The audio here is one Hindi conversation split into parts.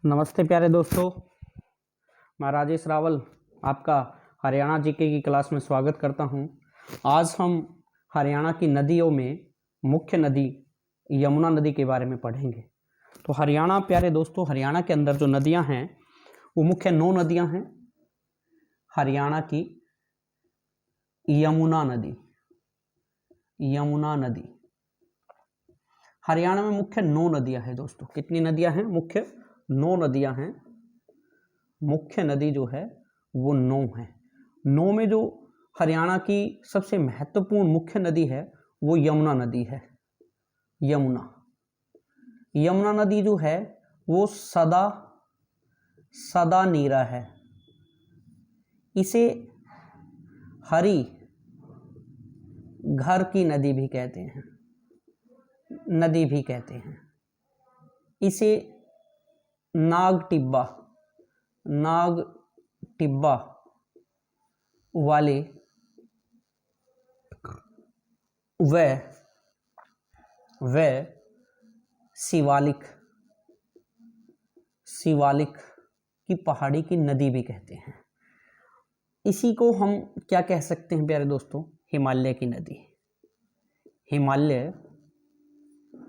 नमस्ते प्यारे दोस्तों, मैं राजेश रावल आपका हरियाणा जीके की क्लास में स्वागत करता हूं। आज हम हरियाणा की नदियों में मुख्य नदी यमुना नदी के बारे में पढ़ेंगे। तो हरियाणा प्यारे दोस्तों, हरियाणा के अंदर जो नदियां हैं वो मुख्य 9 नदियां हैं। हरियाणा की यमुना नदी, यमुना नदी हरियाणा में मुख्य 9 नदियां हैं दोस्तों। कितनी नदियां हैं? मुख्य 9 नदियां हैं। मुख्य नदी जो है वो 9 है। 9 में जो हरियाणा की सबसे महत्वपूर्ण मुख्य नदी है वो यमुना नदी है। यमुना नदी जो है वो सदा नीरा है। इसे हरी घर की नदी भी कहते हैं, इसे नाग टिब्बा वाले व शिवालिक की पहाड़ी की नदी भी कहते हैं। इसी को हम क्या कह सकते हैं प्यारे दोस्तों? हिमालय की नदी। हिमालय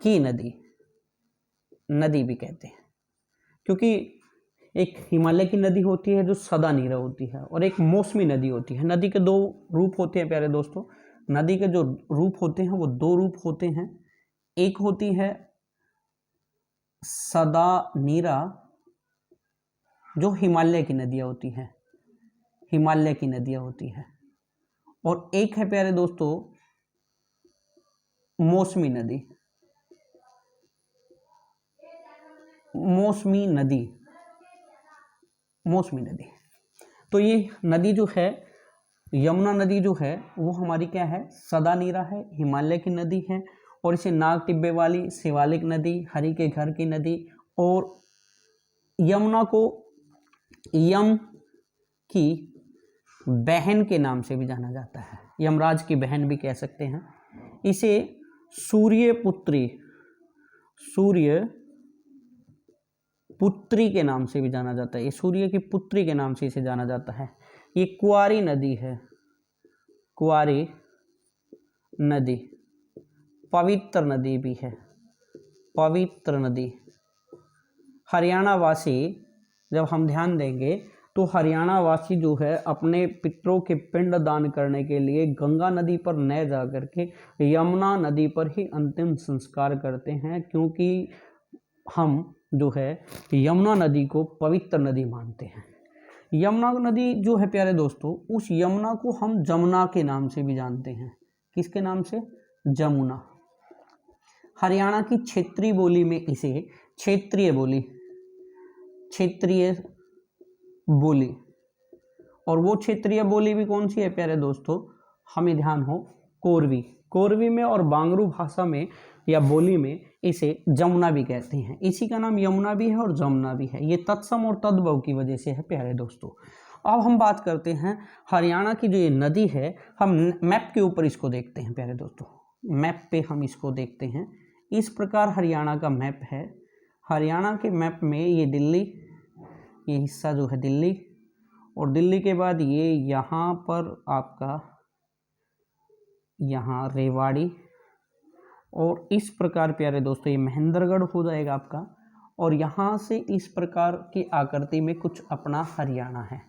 की नदी भी कहते हैं, क्योंकि एक हिमालय की नदी होती है जो सदा नीरा होती है और एक मौसमी नदी होती है। नदी के 2 रूप होते हैं प्यारे दोस्तों। नदी के जो रूप होते हैं वो 2 रूप होते हैं। एक होती है सदा नीरा, जो हिमालय की नदियां होती हैं, और एक है प्यारे दोस्तों मौसमी नदी। तो ये नदी जो है, यमुना नदी जो है वो हमारी क्या है? सदा नीरा है, हिमालय की नदी है, और इसे नाग टिब्बे वाली, शिवालिक नदी, हरि के घर की नदी, और यमुना को यम की बहन के नाम से भी जाना जाता है। यमराज की बहन भी कह सकते हैं। इसे सूर्य पुत्री के नाम से भी जाना जाता है। ये सूर्य की पुत्री के नाम से इसे जाना जाता है। ये कुंवारी नदी है, पवित्र नदी भी है, पवित्र नदी। हरियाणा वासी, जब हम ध्यान देंगे तो हरियाणा वासी जो है अपने पितरों के पिंड दान करने के लिए गंगा नदी पर न जा करके यमुना नदी पर ही अंतिम संस्कार करते हैं, क्योंकि हम जो है यमुना नदी को पवित्र नदी मानते हैं। यमुना नदी जो है प्यारे दोस्तों, उस यमुना को हम जमुना के नाम से भी जानते हैं। किसके नाम से? जमुना। हरियाणा की क्षेत्रीय बोली में इसे क्षेत्रीय बोली, और वो क्षेत्रीय बोली भी कौन सी है प्यारे दोस्तों? हमें ध्यान हो, कोरवी में और बांगरू भाषा में या बोली में इसे जमुना भी कहते हैं। इसी का नाम यमुना भी है और जमुना भी है। ये तत्सम और तद्भव की वजह से है प्यारे दोस्तों। अब हम बात करते हैं हरियाणा की जो ये नदी है, हम मैप के ऊपर इसको देखते हैं प्यारे दोस्तों। मैप पे हम इसको देखते हैं। इस प्रकार हरियाणा का मैप है। हरियाणा के मैप में ये दिल्ली, ये हिस्सा जो है दिल्ली, और दिल्ली के बाद ये यहाँ पर आपका यहाँ रेवाड़ी, और इस प्रकार प्यारे दोस्तों ये महेंद्रगढ़ हो जाएगा आपका, और यहाँ से इस प्रकार की आकृति में कुछ अपना हरियाणा है।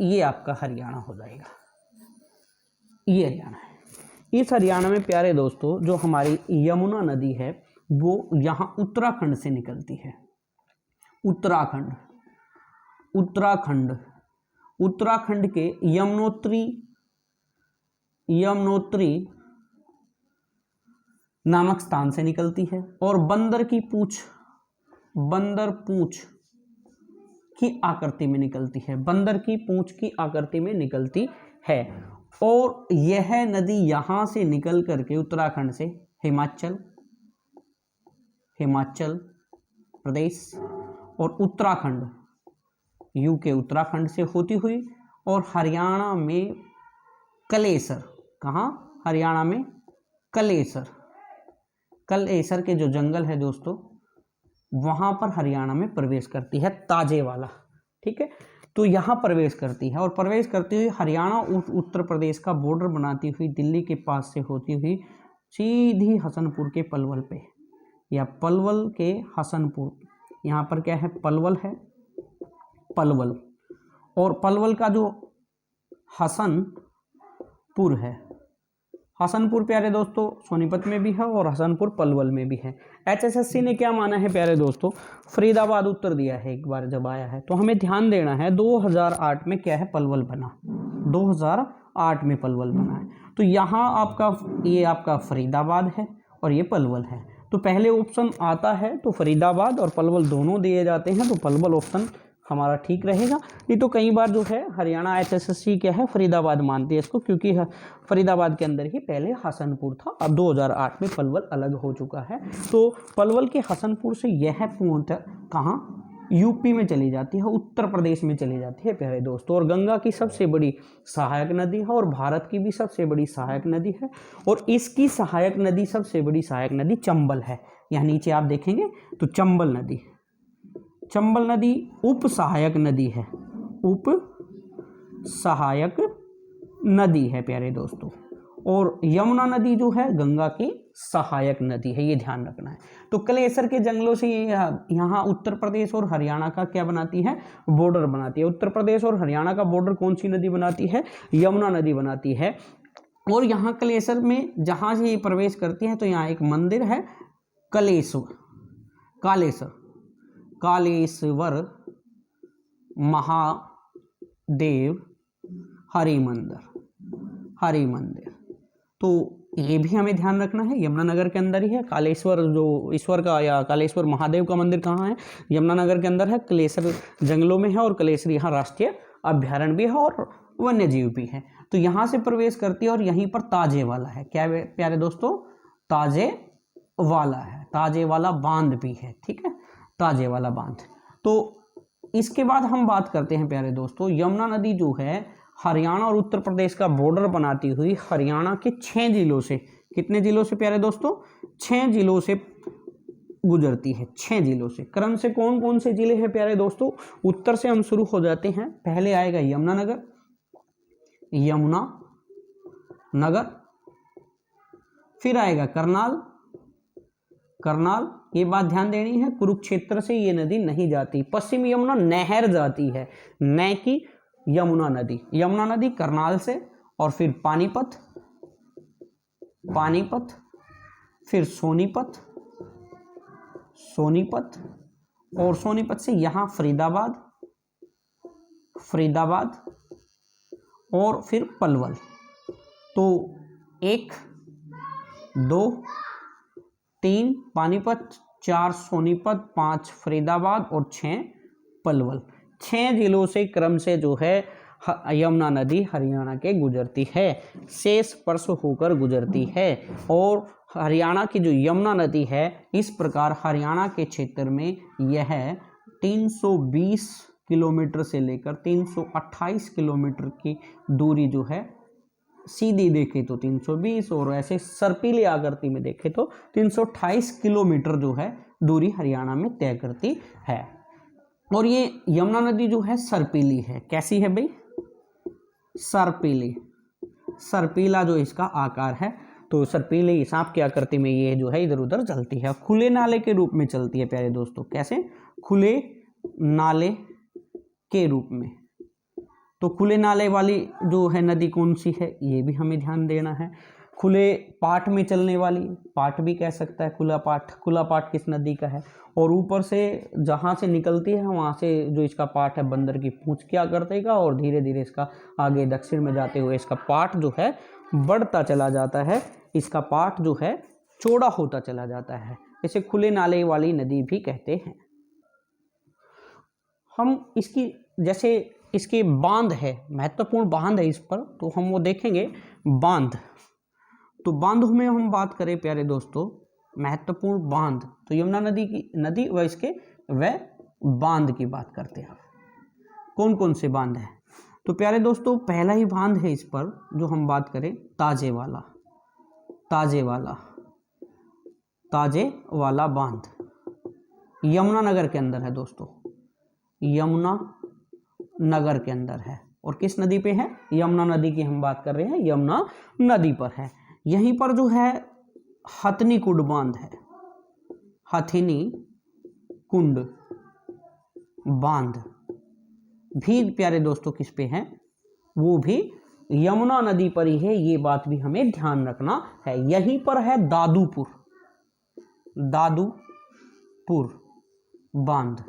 ये आपका हरियाणा हो जाएगा, ये हरियाणा है। इस हरियाणा में प्यारे दोस्तों जो हमारी यमुना नदी है वो यहाँ उत्तराखंड से निकलती है। उत्तराखंड के यमुनोत्री नामक स्थान से निकलती है, और बंदर पूंछ की आकृति में निकलती है। बंदर की पूंछ की आकृति में निकलती है, और यह नदी यहाँ से निकल करके उत्तराखंड से हिमाचल प्रदेश और उत्तराखंड, यूके उत्तराखंड से होती हुई, और हरियाणा में कलेसर, कहाँ? हरियाणा में कलेसर के जो जंगल है दोस्तों, वहां पर हरियाणा में प्रवेश करती है, ताजे वाला, ठीक है। तो यहाँ प्रवेश करती है और प्रवेश करती हुई हरियाणा उत्तर प्रदेश का बॉर्डर बनाती हुई दिल्ली के पास से होती हुई सीधी हसनपुर के पलवल पे, या पलवल के हसनपुर, यहाँ पर क्या है, पलवल है, पलवल, और पलवल का जो हसनपुर है, हसनपुर प्यारे दोस्तों सोनीपत में भी है और हसनपुर पलवल में भी है। HSSC ने क्या माना है प्यारे दोस्तों, फरीदाबाद उत्तर दिया है एक बार जब आया है, तो हमें ध्यान देना है 2008 में क्या है, पलवल बना, 2008 में पलवल बना है। तो यहाँ आपका ये आपका फरीदाबाद है और ये पलवल है, तो पहले ऑप्शन आता है तो फरीदाबाद और पलवल दोनों दिए जाते हैं, तो पलवल ऑप्शन हमारा ठीक रहेगा। नहीं तो कई बार जो है हरियाणा HSSC क्या है, फरीदाबाद मानती है इसको, क्योंकि फरीदाबाद के अंदर ही पहले हसनपुर था, अब 2008 में पलवल अलग हो चुका है। तो पलवल के हसनपुर से यह पूर्णतः कहाँ, यूपी में चली जाती है, उत्तर प्रदेश में चली जाती है प्यारे दोस्तों, और गंगा की सबसे बड़ी सहायक नदी है और भारत की भी सबसे बड़ी सहायक नदी है, और इसकी सहायक नदी, सबसे बड़ी सहायक नदी चंबल है। यहाँ नीचे आप देखेंगे तो चंबल नदी, चंबल नदी उप सहायक नदी है, उप सहायक नदी है प्यारे दोस्तों, और यमुना नदी जो है गंगा की सहायक नदी है, ये ध्यान रखना है। तो कलेसर के जंगलों से यहाँ उत्तर प्रदेश और हरियाणा का क्या बनाती है, बॉर्डर बनाती है। उत्तर प्रदेश और हरियाणा का बॉर्डर कौन सी नदी बनाती है, यमुना नदी बनाती है। और यहाँ कलेसर में जहाँ से ये प्रवेश करती है तो यहाँ एक मंदिर है, कालेश्वर, कालेश्वर, कालेश्वर महादेव हरि मंदिर, हरि मंदिर, तो ये भी हमें ध्यान रखना है, यमुनानगर के अंदर ही है। कालेश्वर जो ईश्वर का या कालेश्वर महादेव का मंदिर कहाँ है, यमुनानगर के अंदर है, कलेसर जंगलों में है, और कलेसर यहाँ राष्ट्रीय अभ्यारण्य भी है और वन्य जीव भी है। तो यहाँ से प्रवेश करती है और यहीं पर ताजे वाला है, क्या प्यारे दोस्तों, ताजे वाला है, ताजे वाला बांध भी है, ठीक है, ताजे वाला बांध। तो इसके बाद हम बात करते हैं प्यारे दोस्तों, यमुना नदी जो है हरियाणा और उत्तर प्रदेश का बॉर्डर बनाती हुई हरियाणा के 6 जिलों से, कितने जिलों से प्यारे दोस्तों, 6 जिलों से गुजरती है, 6 जिलों से। क्रम से कौन कौन से जिले हैं प्यारे दोस्तों, उत्तर से हम शुरू हो जाते हैं, पहले आएगा यमुनानगर, यमुना नगर, फिर आएगा करनाल, करनाल, ये बात ध्यान देनी है, कुरुक्षेत्र से ये नदी नहीं जाती, पश्चिम यमुना नहर जाती है, न कि यमुना नदी। यमुना नदी करनाल से, और फिर पानीपत, पानीपत, फिर सोनीपत, सोनीपत, और सोनीपत से यहाँ फरीदाबाद, फरीदाबाद, और फिर पलवल। तो 1, 2, 3 पानीपत, 4 सोनीपत, 5 फरीदाबाद और 6 पलवल। 6 जिलों से क्रम से जो है यमुना नदी हरियाणा के गुजरती है, शेष स्पर्श होकर गुजरती है। और हरियाणा की जो यमुना नदी है, इस प्रकार हरियाणा के क्षेत्र में यह 320 किलोमीटर से लेकर 328 किलोमीटर की दूरी जो है, सीधी देखे तो 320 और ऐसे सर्पीली आकृति में देखे तो 328 किलोमीटर जो है दूरी हरियाणा में तय करती है। और ये यमुना नदी जो है सर्पीली है, कैसी है भाई, सर्पीली, सर्पीला जो इसका आकार है, तो सर्पीली सांप की आकृति में ये जो है इधर उधर चलती है, खुले नाले के रूप में चलती है प्यारे दोस्तों। कैसे, खुले नाले के रूप में। तो खुले नाले वाली जो है नदी कौन सी है, ये भी हमें ध्यान देना है। खुले पाट में चलने वाली, पाट भी कह सकता है, खुला पाट, खुला पाट किस नदी का है, और ऊपर से जहाँ से निकलती है वहाँ से जो इसका पाट है बंदर की पूंछ क्या करतेगा, और धीरे धीरे इसका आगे दक्षिण में जाते हुए इसका पाट जो है बढ़ता चला जाता है, इसका पाट जो है चौड़ा होता चला जाता है, इसे खुले नाले वाली नदी भी कहते हैं। हम इसकी जैसे इसके बांध है, महत्वपूर्ण बांध है इस पर, तो हम वो देखेंगे बांध। तो बांधों में हम बात करें प्यारे दोस्तों, महत्वपूर्ण बांध, तो यमुना नदी की नदी व इसके वह बांध की बात करते हैं। कौन कौन से बांध हैं, तो प्यारे दोस्तों पहला ही बांध है इस पर जो हम बात करें, ताजे वाला, ताजे वाला, ताजे वाला बांध, यमुनानगर के अंदर है दोस्तों, यमुनानगर के अंदर है। और किस नदी पे है? यमुना नदी की हम बात कर रहे हैं, यमुना नदी पर है। यहीं पर जो है हथनी कुंड बांध है, हथनी कुंड बांध भी प्यारे दोस्तों किस पे है? वो भी यमुना नदी पर ही है। ये बात भी हमें ध्यान रखना है। यहीं पर है दादूपुर, दादूपुर बांध।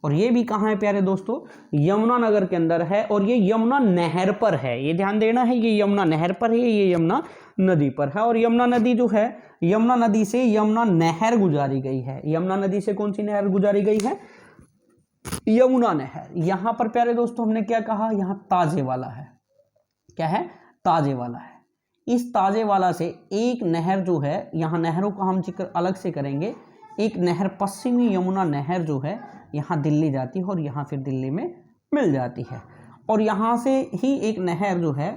और ये भी कहाँ है प्यारे दोस्तों? यमुनानगर के अंदर है। और ये यमुना नहर पर है, ये ध्यान देना है, ये यमुना नहर पर है, ये यमुना नदी पर है। और यमुना नदी जो है, यमुना नदी से यमुना नहर गुजारी गई है। यमुना नदी से कौन सी नहर गुजारी गई है? यमुना नहर। यहां पर प्यारे दोस्तों हमने क्या कहा? यहां ताजे वाला है। क्या है? ताजे वाला है। इस ताजे वाला से एक नहर जो है, यहां नहरों का हम जिक्र अलग से करेंगे। एक नहर पश्चिमी यमुना नहर जो है यहाँ दिल्ली जाती है और यहाँ फिर दिल्ली में मिल जाती है। और यहाँ से ही एक नहर जो है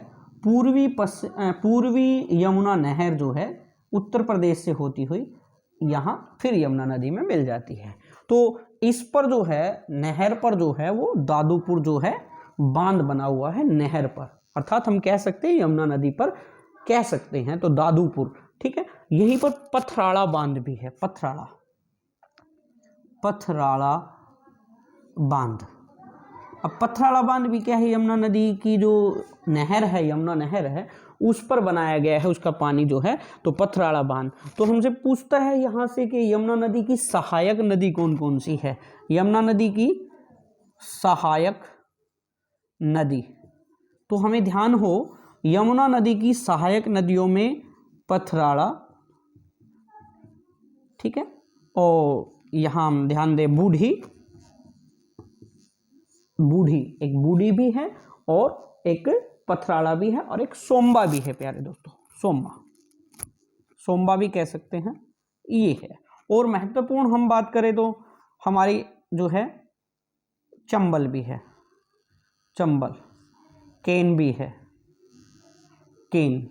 पूर्वी यमुना नहर जो है उत्तर प्रदेश से होती हुई यहाँ फिर यमुना नदी में मिल जाती है। तो इस पर जो है नहर पर जो है वो दादूपुर जो है बांध बना हुआ है नहर पर, अर्थात हम कह सकते हैं यमुना नदी पर कह सकते हैं, तो दादूपुर। ठीक है, यहीं पर पथराड़ा बांध भी है, पथराड़ा बांध। अब पथराड़ा बांध भी क्या है? यमुना नदी की जो नहर है, यमुना नहर है, उस पर बनाया गया है, उसका पानी जो है, तो पथराड़ा बांध। तो हमसे पूछता है यहाँ से कि यमुना नदी की सहायक नदी कौन कौन सी है? यमुना नदी की सहायक नदी, तो हमें ध्यान हो यमुना नदी की सहायक नदियों में पथराड़ा, ठीक है, और यहाँ हम ध्यान दें बूढ़ी, एक बूढ़ी भी है और एक पथराड़ा भी है और एक सोम्बा भी है प्यारे दोस्तों, सोम्बा भी कह सकते हैं, ये है। और महत्वपूर्ण हम बात करें तो हमारी जो है चंबल भी है, चंबल, केन भी है, केन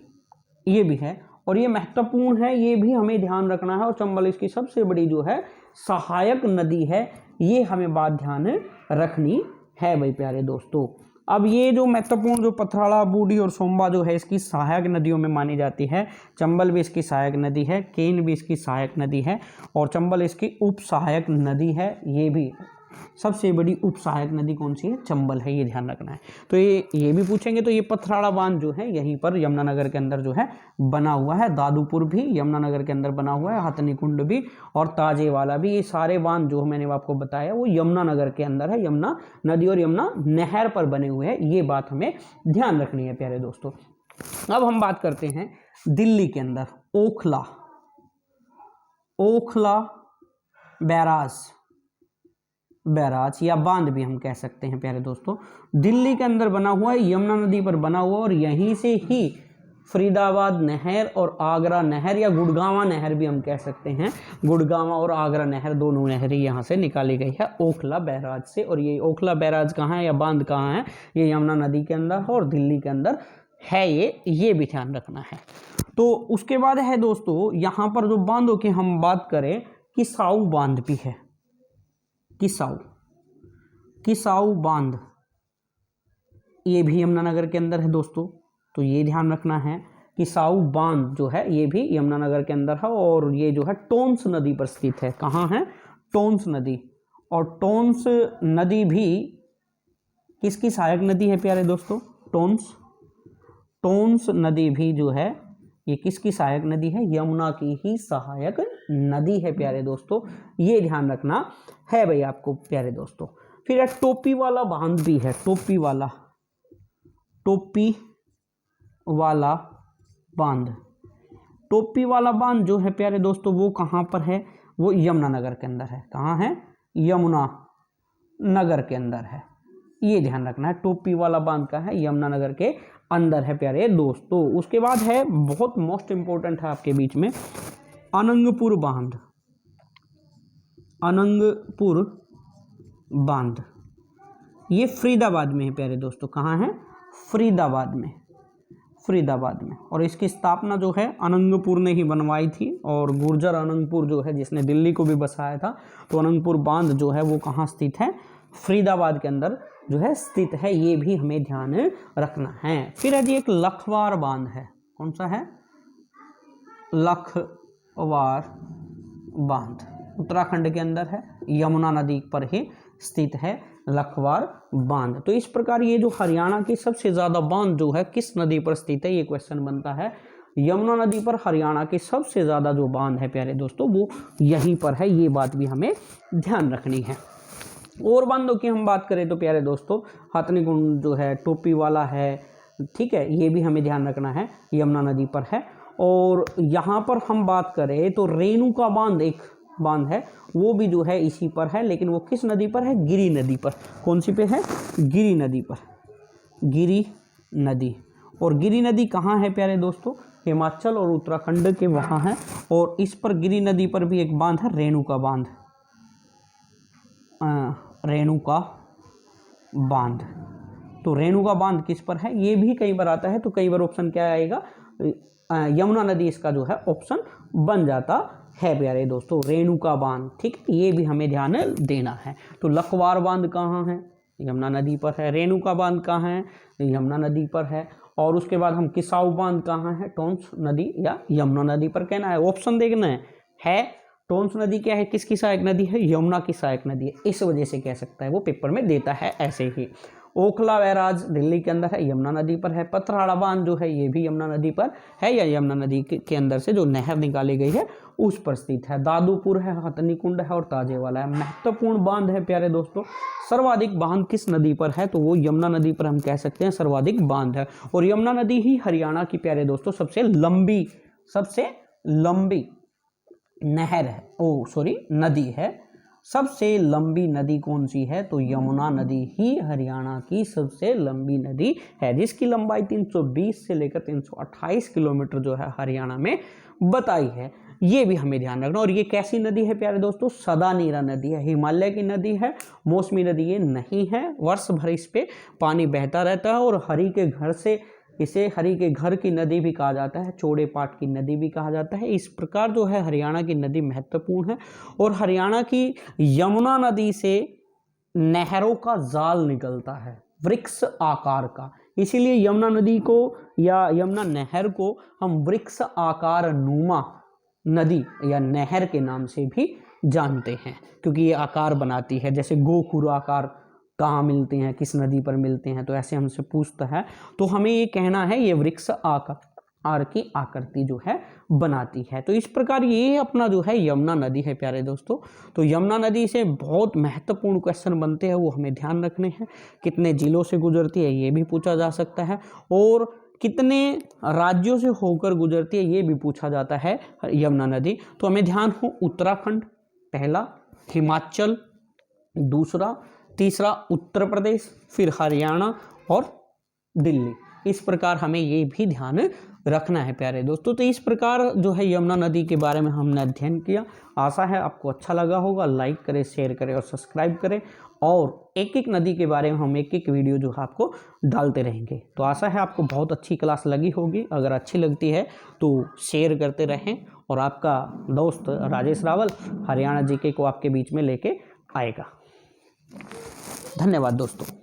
ये भी है और ये महत्वपूर्ण है, ये भी हमें ध्यान रखना है। और चंबल इसकी सबसे बड़ी जो है सहायक नदी है, ये हमें बात ध्यान रखनी है भाई प्यारे दोस्तों। अब ये जो महत्वपूर्ण जो पथराड़ा, बूढ़ी और सोम्बा जो है इसकी सहायक नदियों में मानी जाती है। चंबल भी इसकी सहायक नदी है, केन भी इसकी सहायक नदी है और चंबल इसकी उप सहायक नदी है। ये भी सबसे बड़ी उप सहायक नदी कौन सी है? चंबल है, ये ध्यान रखना है। तो ये भी पूछेंगे। तो ये पथराड़ा बांध जो है यहीं पर यमुनानगर के अंदर जो है बना हुआ है। दादूपुर भी यमुनानगर के अंदर बना हुआ है, हथनी कुंड भी और ताजे वाला भी। ये सारे बांध जो मैंने आपको बताया वो यमुनानगर के अंदर है, यमुना नदी और यमुना नहर पर बने हुए हैं। ये बात हमें ध्यान रखनी है प्यारे दोस्तों। अब हम बात करते हैं दिल्ली के अंदर ओखला बैराज या बांध भी हम कह सकते हैं प्यारे दोस्तों। दिल्ली के अंदर बना हुआ है, यमुना नदी पर बना हुआ और यहीं से ही फरीदाबाद नहर और आगरा नहर या गुड़गांवा नहर भी हम कह सकते हैं, गुड़गांवा और आगरा नहर दोनों नहरें यहाँ से निकाली गई है ओखला बैराज से। और ये ओखला बैराज कहाँ है या बांध कहाँ है? ये यमुना नदी के अंदर है और दिल्ली के अंदर है, ये भी ध्यान रखना है। तो उसके बाद है दोस्तों यहाँ पर जो बांधों की हम बात करें, किसाऊ बांध भी है, किसाऊ बांध, ये भी यमुनानगर के अंदर है दोस्तों। तो ये ध्यान रखना है, किसाऊ बांध जो है ये भी यमुनानगर के अंदर है और ये जो है टोंस नदी पर स्थित है। कहाँ है? टोंस नदी। और टोंस नदी भी किसकी सहायक नदी है प्यारे दोस्तों? टोंस नदी भी जो है ये किसकी सहायक नदी है? यमुना की ही सहायक नदी है प्यारे दोस्तों, ये ध्यान रखना है भाई आपको प्यारे दोस्तों। फिर टोपी वाला बांध भी है, टोपी वाला बांध। टोपी वाला बांध जो है प्यारे दोस्तों वो कहाँ पर है? वो यमुनानगर के अंदर है। कहाँ है? यमुनानगर के अंदर है, ये ध्यान रखना है। टोपी वाला बांध का है, यमुनानगर के अंदर है प्यारे दोस्तों। उसके बाद है बहुत मोस्ट इंपॉर्टेंट है आपके बीच में, अनंगपुर बांध। ये फरीदाबाद में है प्यारे दोस्तों। कहाँ है? फरीदाबाद फरीदाबाद में। और इसकी स्थापना जो है अनंगपुर ने ही बनवाई थी, और गुर्जर अनंगपुर जो है जिसने दिल्ली को भी बसाया था, तो अनंगपुर बांध जो है वो कहाँ स्थित है, फरीदाबाद के अंदर जो है स्थित है। ये भी हमें ध्यान रखना है। फिर है जी एक लखवार बांध है, कौन सा है, लखवार बांध, उत्तराखंड के अंदर है, यमुना नदी पर ही स्थित है लखवार बांध। तो इस प्रकार ये जो हरियाणा की सबसे ज़्यादा बांध जो है किस नदी पर स्थित है, ये क्वेश्चन बनता है। यमुना नदी पर हरियाणा की सबसे ज़्यादा जो बांध है प्यारे दोस्तों वो यहीं पर है, ये बात भी हमें ध्यान रखनी है। और बांधों की हम बात करें तो प्यारे दोस्तों हथनी कुंड जो है, टोपी वाला है, ठीक है, ये भी हमें ध्यान रखना है, यमुना नदी पर है। और यहाँ पर हम बात करें तो रेणुका बांध एक बांध है, वो भी जो है इसी पर है, लेकिन वो किस नदी पर है, गिरी नदी पर। कौन सी पे है, गिरी नदी पर, गिरी नदी। और गिरी नदी कहाँ है प्यारे दोस्तों, हिमाचल और उत्तराखंड के वहाँ है। और इस पर गिरी नदी पर भी एक बांध है, रेणुका बांध, रेणुका बांध। तो रेणुका बांध किस पर है, ये भी कई बार आता है, तो कई बार ऑप्शन क्या आएगा, यमुना नदी इसका जो है ऑप्शन बन जाता है प्यारे दोस्तों, रेणुका बांध, ठीक, ये भी हमें ध्यान देना है। तो लखवार बांध कहाँ है, यमुना नदी पर है। रेणुका बांध कहाँ है, यमुना नदी पर है। और उसके बाद हम किसाऊ बांध कहाँ है, टोंस नदी या यमुना नदी पर कहना है, ऑप्शन देखना है। टोंस नदी क्या है, किसकी सहायक नदी है, यमुना की सहायक नदी है, इस वजह से कह सकता है, वो पेपर में देता है ऐसे ही। ओखला बैराज दिल्ली के अंदर है, यमुना नदी पर है। पथराड़ा बांध जो है ये भी यमुना नदी पर है, या यमुना नदी के अंदर से जो नहर निकाली गई है उस पर स्थित है। दादूपुर है, हथनी कुंड है और ताजेवाला है। महत्वपूर्ण बांध है प्यारे दोस्तों, सर्वाधिक बांध किस नदी पर है, तो वो यमुना नदी पर हम कह सकते हैं सर्वाधिक बांध है। और यमुना नदी ही हरियाणा की प्यारे दोस्तों सबसे लंबी नहर है, नदी है। सबसे लंबी नदी कौन सी है, तो यमुना नदी ही हरियाणा की सबसे लंबी नदी है, जिसकी लंबाई 320 से लेकर 328 किलोमीटर जो है हरियाणा में बताई है। ये भी हमें ध्यान रखना। और ये कैसी नदी है प्यारे दोस्तों, सदानीरा नदी है, हिमालय की नदी है, मौसमी नदी ये नहीं है। वर्ष भर इस पे पानी बहता रहता है। और हरि के घर से इसे हरि के घर की नदी भी कहा जाता है, चौड़े पाट की नदी भी कहा जाता है। इस प्रकार जो है हरियाणा की नदी महत्वपूर्ण है। और हरियाणा की यमुना नदी से नहरों का जाल निकलता है, वृक्ष आकार का, इसीलिए यमुना नदी को या यमुना नहर को हम वृक्ष आकार नुमा नदी या नहर के नाम से भी जानते हैं, क्योंकि ये आकार बनाती है। जैसे गोखुर आकार कहाँ मिलते हैं, किस नदी पर मिलते हैं, तो ऐसे हमसे पूछता है, तो हमें ये कहना है ये वृक्ष आकार की आकृति जो है बनाती है। तो इस प्रकार ये अपना जो है यमुना नदी है प्यारे दोस्तों। तो यमुना नदी से बहुत महत्वपूर्ण क्वेश्चन बनते हैं, वो हमें ध्यान रखने हैं। कितने जिलों से गुजरती है ये भी पूछा जा सकता है, और कितने राज्यों से होकर गुजरती है ये भी पूछा जाता है यमुना नदी। तो हमें ध्यान हो, उत्तराखंड पहला, हिमाचल दूसरा, तीसरा उत्तर प्रदेश, फिर हरियाणा और दिल्ली। इस प्रकार हमें ये भी ध्यान रखना है प्यारे दोस्तों। तो इस प्रकार जो है यमुना नदी के बारे में हमने अध्ययन किया। आशा है आपको अच्छा लगा होगा। लाइक करें, शेयर करें और सब्सक्राइब करें। और एक एक नदी के बारे में हम एक एक वीडियो जो है आपको डालते रहेंगे। तो आशा है आपको बहुत अच्छी क्लास लगी होगी। अगर अच्छी लगती है तो शेयर करते रहें। और आपका दोस्त राजेश रावल हरियाणा जीके को आपके बीच में लेके आएगा। धन्यवाद दोस्तों।